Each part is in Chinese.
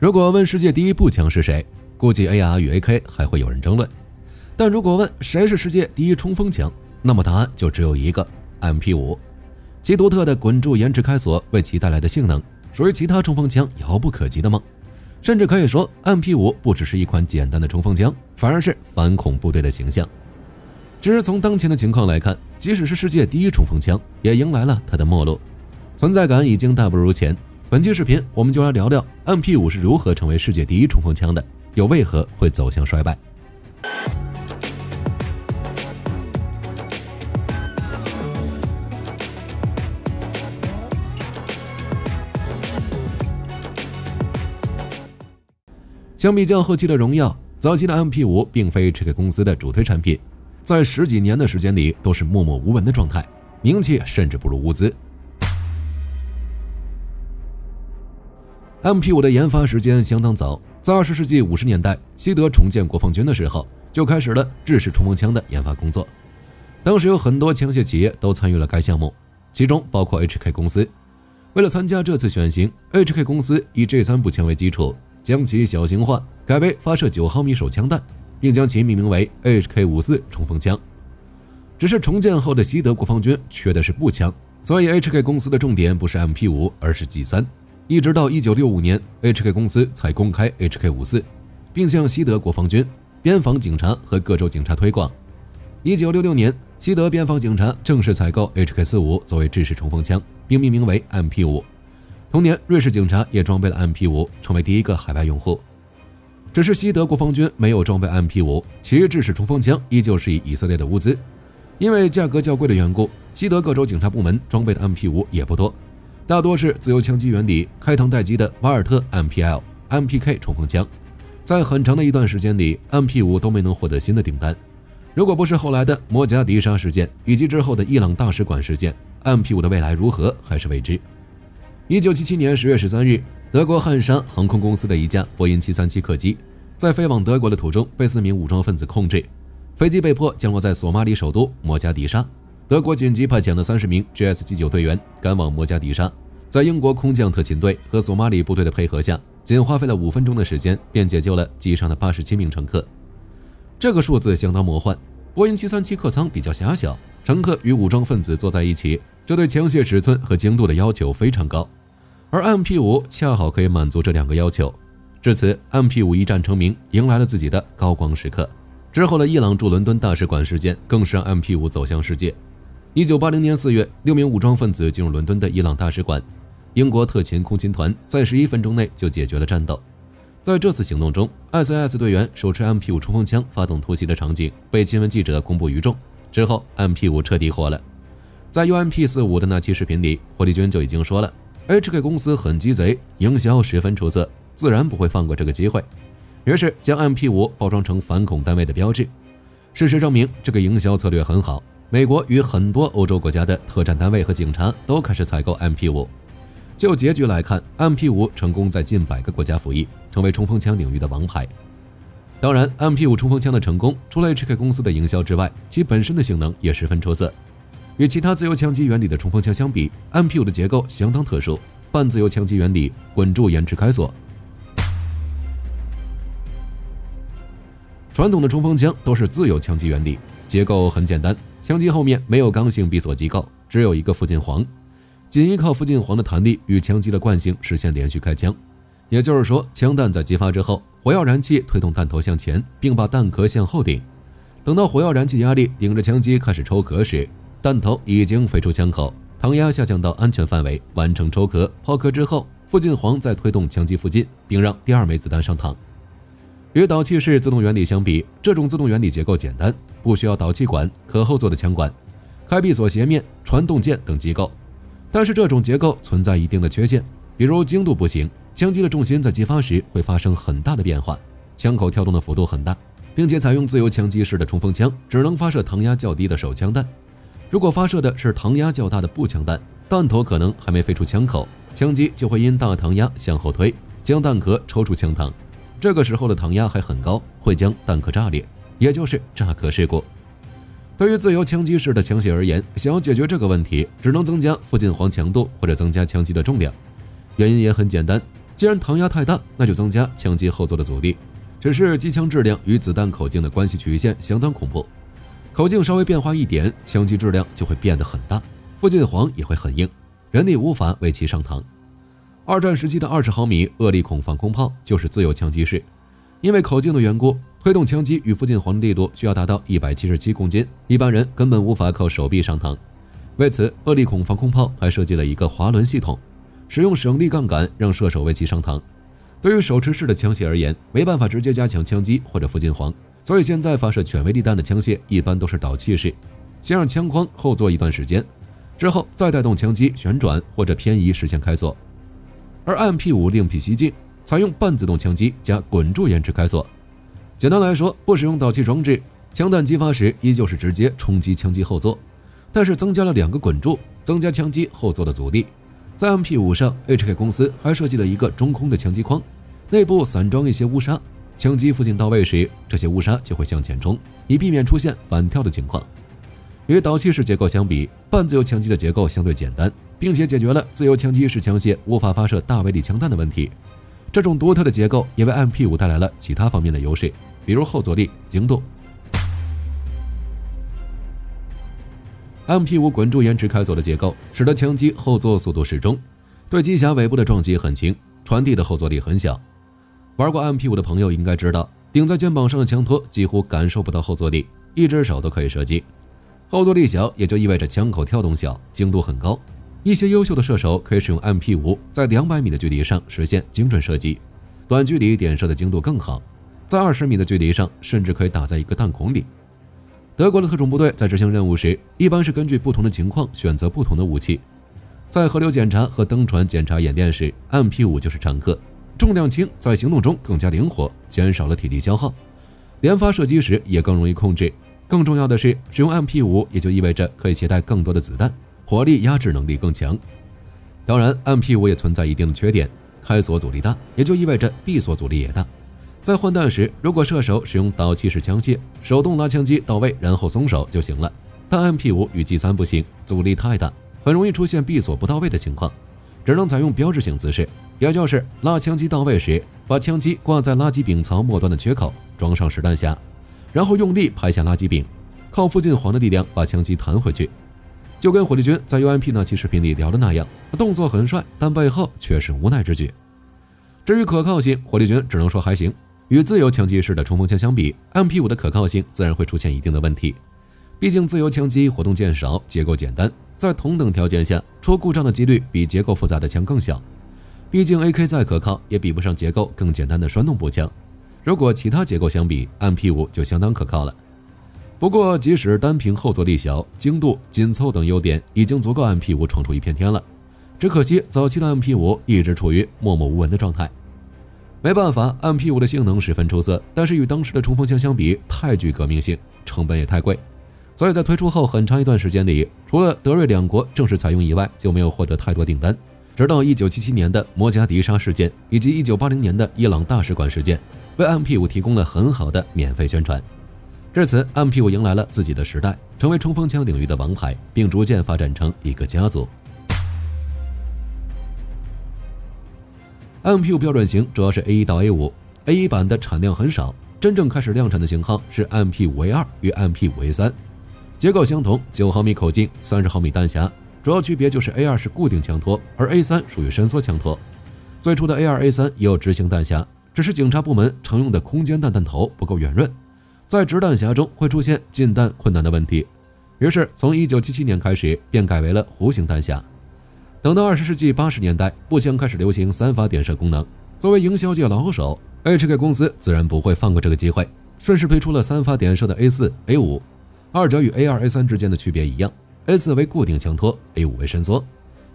如果问世界第一步枪是谁，估计 AR 与 AK 还会有人争论。但如果问谁是世界第一冲锋枪，那么答案就只有一个 MP5。其独特的滚柱延迟开锁为其带来的性能，属于其他冲锋枪遥不可及的梦。甚至可以说 MP5 不只是一款简单的冲锋枪，反而是反恐部队的形象。只是从当前的情况来看，即使是世界第一冲锋枪，也迎来了它的没落，存在感已经大不如前。本期视频我们就来聊聊 MP5 是如何成为世界第一冲锋枪的，又为何会走向衰败。相比较后期的荣耀，早期的 MP5 并非HK公司的主推产品，在10几年的时间里都是默默无闻的状态，名气甚至不如乌兹。MP5 的研发时间相当早，在20世纪50年代，西德重建国防军的时候，就开始了制式冲锋枪的研发工作。当时有很多枪械企业都参与了该项目，其中包括 HK 公司。为了参加这次选型， HK 公司以G3步枪为基础，将其小型化，改为发射9毫米手枪弹，并将其命名为 HK54 冲锋枪。只是重建后的西德国防军缺的是步枪，所以 HK 公司的重点不是 MP5， 而是 G3。一直到1965年 ，HK 公司才公开 HK54， 并向西德国防军、边防警察和各州警察推广。1966年，西德边防警察正式采购 HK45 作为制式冲锋枪，并命名为 MP5。同年，瑞士警察也装备了 MP5， 成为第一个海外用户。只是西德国防军没有装备 MP5， 其制式冲锋枪依旧是以色列的乌兹。因为价格较贵的缘故，西德各州警察部门装备的 MP5 也不多，大多是自由枪击原理、开膛待击的瓦尔特 MPL、MPK 冲锋枪。在很长的一段时间里 ，MP5 都没能获得新的订单。如果不是后来的摩加迪沙事件以及之后的伊朗大使馆事件 ，MP5 的未来如何还是未知。1977年10月13日，德国汉莎航空公司的一架波音737客机在飞往德国的途中被4名武装分子控制，飞机被迫降落在索马里首都摩加迪沙。德国紧急派遣了30名 GS-G9 队员赶往摩加迪沙，在英国空降特勤队和索马里部队的配合下，仅花费了5分钟的时间便解救了机上的87名乘客。这个数字相当魔幻。波音737客舱比较狭小，乘客与武装分子坐在一起，这对枪械尺寸和精度的要求非常高，而 MP5 恰好可以满足这2个要求。至此 MP5 一战成名，迎来了自己的高光时刻。之后的伊朗驻伦敦大使馆事件更是让 MP5 走向世界。1980年4月，6名武装分子进入伦敦的伊朗大使馆，英国特勤空勤团在11分钟内就解决了战斗。在这次行动中 ，SAS 队员手持 MP5 冲锋枪发动突袭的场景被新闻记者公布于众。之后 ，MP5 彻底火了。在 UMP45 的那期视频里，火力军就已经说了 ，HK 公司很鸡贼，营销十分出色，自然不会放过这个机会。于是将 MP5 包装成反恐单位的标志。事实证明，这个营销策略很好。美国与很多欧洲国家的特战单位和警察都开始采购 MP5。就结局来看 ，MP5 成功在近100个国家服役，成为冲锋枪领域的王牌。当然 ，MP5 冲锋枪的成功，除了 HK 公司的营销之外，其本身的性能也十分出色。与其他自由枪击原理的冲锋枪相比 ，MP5 的结构相当特殊，半自由枪击原理，滚柱延迟开锁。传统的冲锋枪都是自由枪击原理，结构很简单，枪机后面没有刚性闭锁机构，只有一个附近簧。仅依靠附近簧的弹力与枪机的惯性实现连续开枪，也就是说，枪弹在击发之后，火药燃气推动弹头向前，并把弹壳向后顶。等到火药燃气压力顶着枪机开始抽壳时，弹头已经飞出枪口，膛压下降到安全范围，完成抽壳。抛壳之后，附近簧再推动枪机附近，并让第2枚子弹上膛。与导气式自动原理相比，这种自动原理结构简单，不需要导气管、可后座的枪管、开闭锁斜面、传动键等机构。但是这种结构存在一定的缺陷，比如精度不行，枪机的重心在击发时会发生很大的变化，枪口跳动的幅度很大，并且采用自由枪击式的冲锋枪只能发射膛压较低的手枪弹。如果发射的是膛压较大的步枪弹，弹头可能还没飞出枪口，枪机就会因大膛压向后推，将弹壳抽出枪膛。这个时候的膛压还很高，会将弹壳炸裂，也就是炸壳事故。对于自由枪击式的枪械而言，想要解决这个问题，只能增加附近簧强度或者增加枪机的重量。原因也很简单，既然膛压太大，那就增加枪机后座的阻力。只是机枪质量与子弹口径的关系曲线相当恐怖，口径稍微变化一点，枪机质量就会变得很大，附近簧也会很硬，人力无法为其上膛。二战时期的20毫米恶力孔防空炮就是自由枪机式，因为口径的缘故，推动枪机与附近簧的力度需要达到177公斤，一般人根本无法靠手臂上膛。为此，恶力孔防空炮还设计了一个滑轮系统，使用省力杠杆让射手为其上膛。对于手持式的枪械而言，没办法直接加强枪机或者附近簧，所以现在发射全威力弹的枪械一般都是导气式，先让枪框后坐一段时间，之后再带动枪机旋转或者偏移实现开锁。而 MP5 另辟蹊径，采用半自动枪机加滚柱延迟开锁。简单来说，不使用导气装置，枪弹激发时依旧是直接冲击枪机后座，但是增加了2个滚柱，增加枪机后座的阻力。在 MP5 上 ，HK 公司还设计了一个中空的枪机框，内部散装一些乌纱，枪机附近到位时，这些乌纱就会向前冲，以避免出现反跳的情况。与导气式结构相比，半自由枪机的结构相对简单，并且解决了自由枪机式枪械无法发射大威力枪弹的问题。这种独特的结构也为 MP5 带来了其他方面的优势，比如后坐力、精度。MP5 滚柱延迟开锁的结构，使得枪机后座速度适中，对机匣尾部的撞击很轻，传递的后坐力很小。玩过 MP5 的朋友应该知道，顶在肩膀上的枪托几乎感受不到后坐力，一只手都可以射击。后坐力小，也就意味着枪口跳动小，精度很高。一些优秀的射手可以使用 MP5 在200米的距离上实现精准射击，短距离点射的精度更好，在20米的距离上甚至可以打在一个弹孔里。德国的特种部队在执行任务时，一般是根据不同的情况选择不同的武器。在河流检查和登船检查演练时 ，MP5 就是常客。重量轻，在行动中更加灵活，减少了体力消耗。连发射击时也更容易控制。更重要的是，使用 MP5 也就意味着可以携带更多的子弹，火力压制能力更强。当然 ，MP5 也存在一定的缺点，开锁阻力大，也就意味着闭锁阻力也大。在换弹时，如果射手使用导气式枪械，手动拉枪机到位，然后松手就行了。但 MP5 与 G3 不行，阻力太大，很容易出现闭锁不到位的情况，只能采用标志性姿势，也就是拉枪机到位时，把枪机挂在垃圾柄槽末端的缺口，装上实弹匣，然后用力拍下垃圾柄，靠附近簧的力量把枪机弹回去。就跟火力军在 UMP 那期视频里聊的那样，动作很帅，但背后却是无奈之举。至于可靠性，火力军只能说还行。与自由枪机式的冲锋枪相比 ，MP5 的可靠性自然会出现一定的问题。毕竟自由枪机活动键少，结构简单，在同等条件下出故障的几率比结构复杂的枪更小。毕竟 AK 再可靠，也比不上结构更简单的栓动步枪。如果其他结构相比 ，MP5 就相当可靠了。不过，即使单凭后坐力小、精度、紧凑等优点，已经足够 MP5 闯出一片天了。只可惜早期的 MP5 一直处于默默无闻的状态。没办法 ，MP5 的性能十分出色，但是与当时的冲锋枪相比，太具革命性，成本也太贵，所以在推出后很长一段时间里，除了德瑞两国正式采用以外，就没有获得太多订单。直到1977年的摩加迪沙事件以及1980年的伊朗大使馆事件，为 MP5 提供了很好的免费宣传。至此 ，MP5 迎来了自己的时代，成为冲锋枪领域的王牌，并逐渐发展成一个家族。MP5 标准型主要是 A1 到 A5，A1 版的产量很少，真正开始量产的型号是 MP5A2 与 MP5A3，结构相同，9毫米口径，30毫米弹匣，主要区别就是 A2 是固定枪托，而 A3 属于伸缩枪托。最初的 A2、A3 也有直行弹匣，只是警察部门常用的空间弹弹头不够圆润，在直弹匣中会出现进弹困难的问题，于是从1977年开始便改为了弧形弹匣。等到20世纪80年代，步枪开始流行3发点射功能。作为营销界老手 ，HK 公司自然不会放过这个机会，顺势推出了3发点射的 A4、A5。二者与 A2、A3 之间的区别一样 ，A4 为固定枪托 ，A5 为伸缩。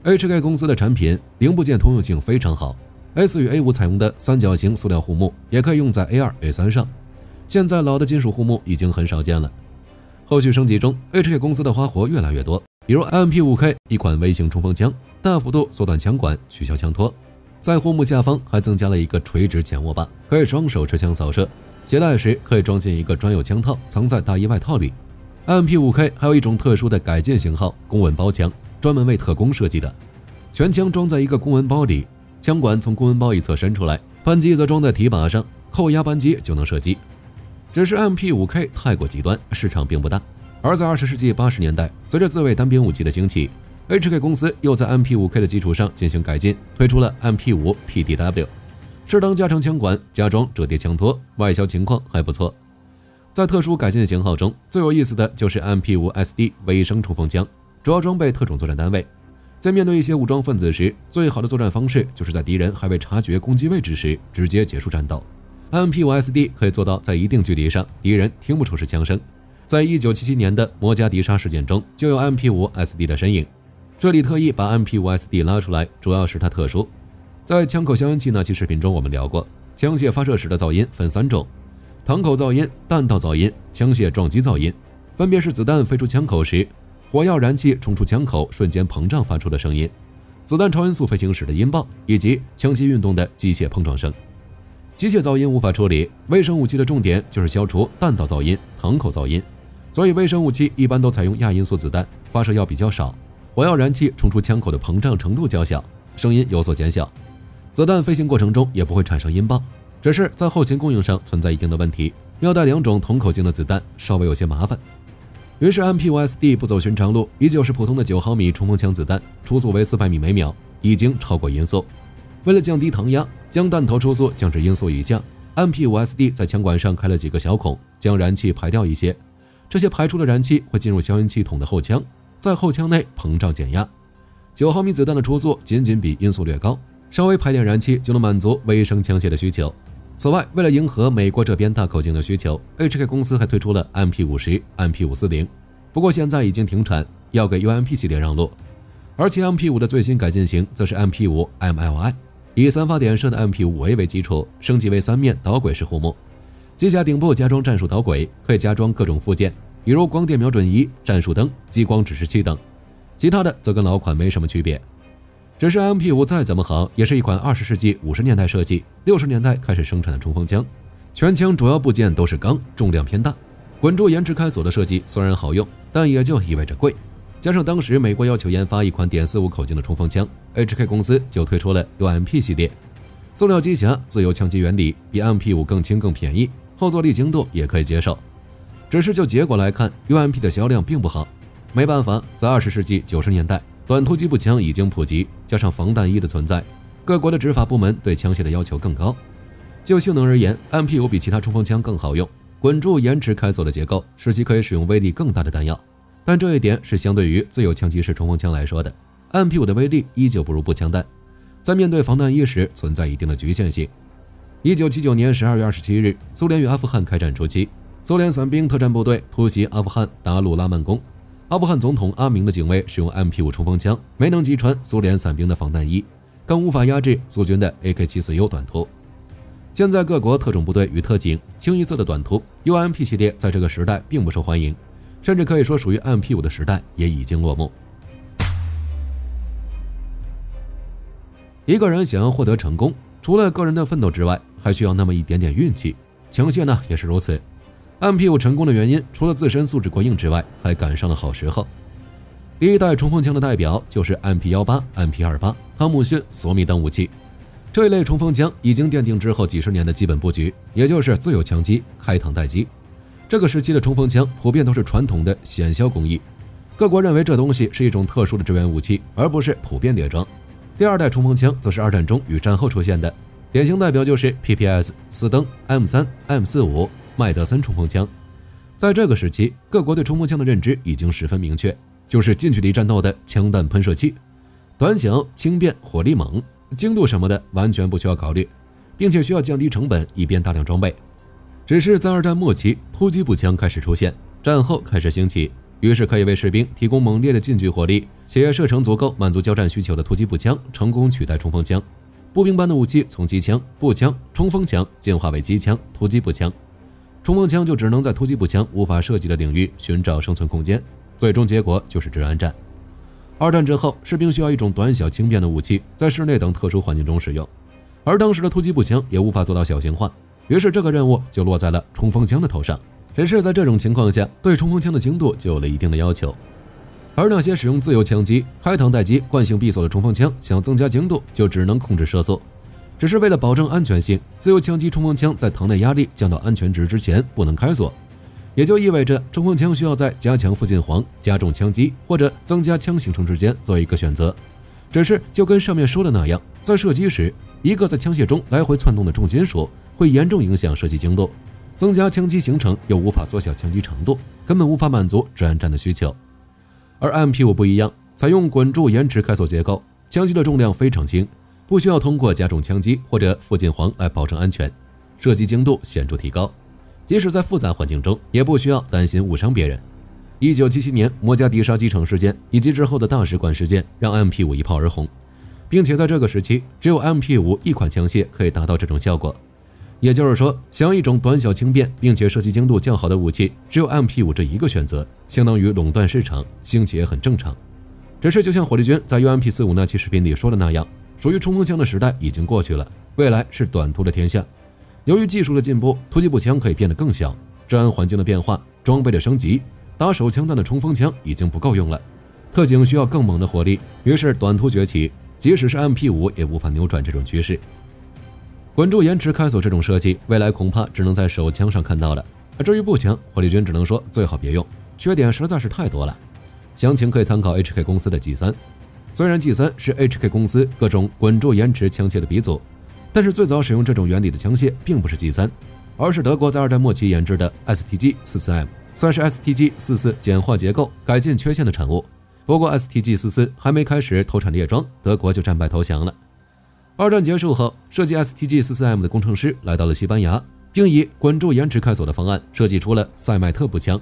HK 公司的产品零部件通用性非常好 ，A4 与 A5 采用的三角形塑料护木也可以用在 A2、A3 上。现在老的金属护木已经很少见了。后续升级中 ，HK 公司的花活越来越多，比如 MP5K 一款微型冲锋枪。大幅度缩短枪管，取消枪托，在护木下方还增加了一个垂直前握把，可以双手持枪扫射。携带时可以装进一个专有枪套，藏在大衣外套里。MP5K 还有一种特殊的改进型号——公文包枪，专门为特工设计的。全枪装在一个公文包里，枪管从公文包一侧伸出来，扳机则装在提把上，扣压扳机就能射击。只是 MP5K 太过极端，市场并不大。而在20世纪80年代，随着自卫单兵武器的兴起， HK 公司又在 MP5K 的基础上进行改进，推出了 MP5PDW， 适当加长枪管，加装折叠枪托，外销情况还不错。在特殊改进的型号中，最有意思的就是 MP5SD 尾声冲锋枪，主要装备特种作战单位。在面对一些武装分子时，最好的作战方式就是在敌人还未察觉攻击位置时，直接结束战斗。MP5SD 可以做到在一定距离上，敌人听不出是枪声。在1977年的摩加迪沙事件中，就有 MP5SD 的身影。这里特意把 MP5SD 拉出来，主要是它特殊。在枪口消音器那期视频中，我们聊过，枪械发射时的噪音分3种：膛口噪音、弹道噪音、枪械撞击噪音，分别是子弹飞出枪口时，火药燃气冲出枪口瞬间膨胀发出的声音，子弹超音速飞行时的音爆，以及枪械运动的机械碰撞声。机械噪音无法处理，微声武器的重点就是消除弹道噪音、膛口噪音，所以微声武器一般都采用亚音速子弹，发射药比较少。火药燃气冲出枪口的膨胀程度较小，声音有所减小，子弹飞行过程中也不会产生音爆，只是在后勤供应上存在一定的问题，要带2种同口径的子弹稍微有些麻烦。于是 MP5SD 不走寻常路，依旧是普通的9毫米冲锋枪子弹，初速为400米每秒，已经超过音速。为了降低膛压，将弹头初速降至音速以下， MP5SD 在枪管上开了几个小孔，将燃气排掉一些，这些排出的燃气会进入消音器筒的后腔，在后腔内膨胀减压。9毫米子弹的初速仅比音速略高，稍微排点燃气就能满足微声枪械的需求。此外，为了迎合美国这边大口径的需求， HK 公司还推出了 MP50、MP540， 不过现在已经停产，要给 UMP 系列让路。而且 MP5 的最新改进型则是 MP5MLI， 以3发点射的 MP5A 为基础，升级为3面导轨式护幕，机甲顶部加装战术导轨，可以加装各种附件，比如光电瞄准仪、战术灯、激光指示器等，其他的则跟老款没什么区别。只是 MP5 再怎么好，也是一款20世纪50年代设计、60年代开始生产的冲锋枪，全枪主要部件都是钢，重量偏大。滚珠延迟开锁的设计虽然好用，但也就意味着贵。加上当时美国要求研发一款.45口径的冲锋枪， HK 公司就推出了 UMP 系列。塑料机匣，自由枪击原理，比 MP5 更轻更便宜，后坐力精度也可以接受。只是就结果来看， UMP 的销量并不好。没办法，在20世纪90年代，短突击步枪已经普及，加上防弹衣的存在，各国的执法部门对枪械的要求更高。就性能而言， MP5 比其他冲锋枪更好用，滚柱延迟开锁的结构使其可以使用威力更大的弹药，但这一点是相对于自由枪击式冲锋枪来说的。 MP5 的威力依旧不如步枪弹，在面对防弹衣时存在一定的局限性。1979年12月27日，苏联与阿富汗开战初期，苏联伞兵特战部队突袭阿富汗达鲁拉曼宫，阿富汗总统阿明的警卫使用 MP5 冲锋枪，没能击穿苏联伞兵的防弹衣，更无法压制苏军的 AK-74U 短突。现在各国特种部队与特警清一色的短突 UMP 系列在这个时代并不受欢迎，甚至可以说属于 MP5 的时代也已经落幕。一个人想要获得成功，除了个人的奋斗之外，还需要那么一点点运气，枪械呢也是如此。MP5 成功的原因，除了自身素质过硬之外，还赶上了好时候。第一代冲锋枪的代表就是 MP18、MP28、汤姆逊、索米等武器。这一类冲锋枪已经奠定之后几十年的基本布局，也就是自由枪击、开膛待击。这个时期的冲锋枪普遍都是传统的显削工艺，各国认为这东西是一种特殊的支援武器，而不是普遍列装。第二代冲锋枪则是2战中与战后出现的，典型代表就是 PPS、斯登、M3、M45、麦德森冲锋枪。在这个时期，各国对冲锋枪的认知已经十分明确，就是近距离战斗的枪弹喷射器，短小、轻便、火力猛，精度什么的完全不需要考虑，并且需要降低成本以便大量装备。只是在2战末期，突击步枪开始出现，战后开始兴起，于是可以为士兵提供猛烈的近距火力且射程足够满足交战需求的突击步枪成功取代冲锋枪。步兵般的武器从机枪、步枪、冲锋枪进化为机枪、突击步枪，冲锋枪就只能在突击步枪无法涉及的领域寻找生存空间，最终结果就是治安战。2战之后，士兵需要一种短小轻便的武器，在室内等特殊环境中使用，而当时的突击步枪也无法做到小型化，于是这个任务就落在了冲锋枪的头上。只是在这种情况下，对冲锋枪的精度就有了一定的要求。而那些使用自由枪击、开膛待击、惯性闭锁的冲锋枪，想增加精度就只能控制射速。只是为了保证安全性，自由枪击冲锋枪在膛内压力降到安全值之前不能开锁，也就意味着冲锋枪需要在加强附近簧、加重枪击或者增加枪行程之间做一个选择。只是就跟上面说的那样，在射击时，一个在枪械中来回窜动的重金属会严重影响射击精度，增加枪击行程又无法缩小枪击长度，根本无法满足指南战的需求。而 MP5 不一样，采用滚柱延迟开锁结构，枪击的重量非常轻，不需要通过加重枪击或者附近簧来保证安全，射击精度显著提高，即使在复杂环境中也不需要担心误伤别人。1977年摩加迪沙机场事件以及之后的大使馆事件让 MP5 一炮而红，并且在这个时期只有 MP5 一款枪械可以达到这种效果。也就是说，想要一种短小轻便并且射击精度较好的武器，只有 MP5 这一个选择，相当于垄断市场，兴起也很正常。只是就像火力军在 UMP45 那期视频里说的那样，属于冲锋枪的时代已经过去了，未来是短途的天下。由于技术的进步，突击步枪可以变得更小，治安环境的变化，装备的升级，打手枪弹的冲锋枪已经不够用了，特警需要更猛的火力，于是短途崛起，即使是 MP5 也无法扭转这种趋势。滚柱延迟开锁这种设计，未来恐怕只能在手枪上看到了。至于步枪，火力军只能说最好别用，缺点实在是太多了。详情可以参考 HK 公司的 G3。虽然 G3 是 HK 公司各种滚柱延迟枪械的鼻祖，但是最早使用这种原理的枪械并不是 G3，而是德国在2战末期研制的 STG-44M， 算是 STG-44 简化结构、改进缺陷的产物。不过 STG-44 还没开始投产列装，德国就战败投降了。2战结束后，设计 STG-44M 的工程师来到了西班牙，并以滚柱延迟开锁的方案设计出了塞麦特步枪，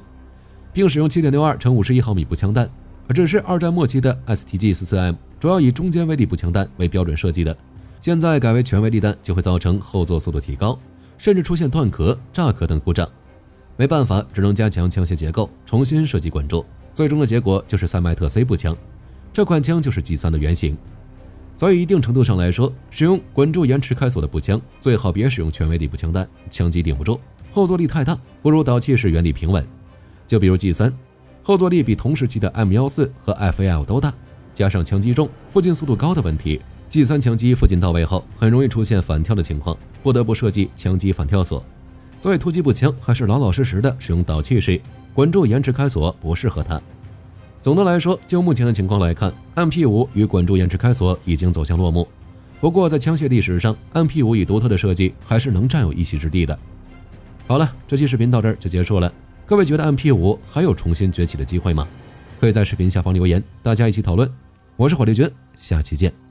并使用 7.62 乘51毫米步枪弹。这是2战末期的 STG-44M 主要以中间威力步枪弹为标准设计的，现在改为全威力弹就会造成后座速度提高，甚至出现断壳、炸壳等故障。没办法，只能加强枪械结构，重新设计滚柱，最终的结果就是塞麦特 C 步枪。这款枪就是 G3 的原型。所以一定程度上来说，使用滚柱延迟开锁的步枪最好别使用全威力步枪弹，枪击顶不住，后坐力太大，不如导气式原理平稳。就比如 G3， 后坐力比同时期的 M14 和 FAL 都大，加上枪击重、附近速度高的问题， G3 枪击附近到位后很容易出现反跳的情况，不得不设计枪击反跳锁。所以突击步枪还是老老实实的使用导气式，滚柱延迟开锁不适合它。总的来说，就目前的情况来看， MP5 与滚柱延迟开锁已经走向落幕。不过在枪械历史上， MP5 以独特的设计还是能占有一席之地的。好了，这期视频到这儿就结束了。各位觉得 MP5 还有重新崛起的机会吗？可以在视频下方留言，大家一起讨论。我是火力军，下期见。